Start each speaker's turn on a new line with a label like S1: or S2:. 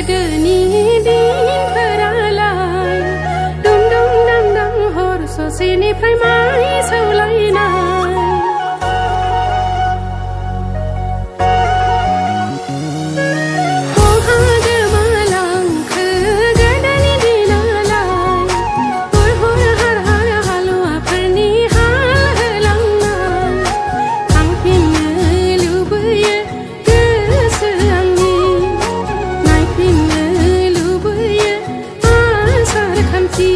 S1: गोदोनि दिनफोरालाय दुम दुम दाम दाम हर ससेनिफ्राय माइ सौलायनाय बहा गोमालांखो गोदोनि दिनालाय हुर हुर हार हार हालुवाफोरनि हाल होलांनाय थांफिननो लुबैयो गोसो आंनि नायफिननो लुबैयो आसार खान्थि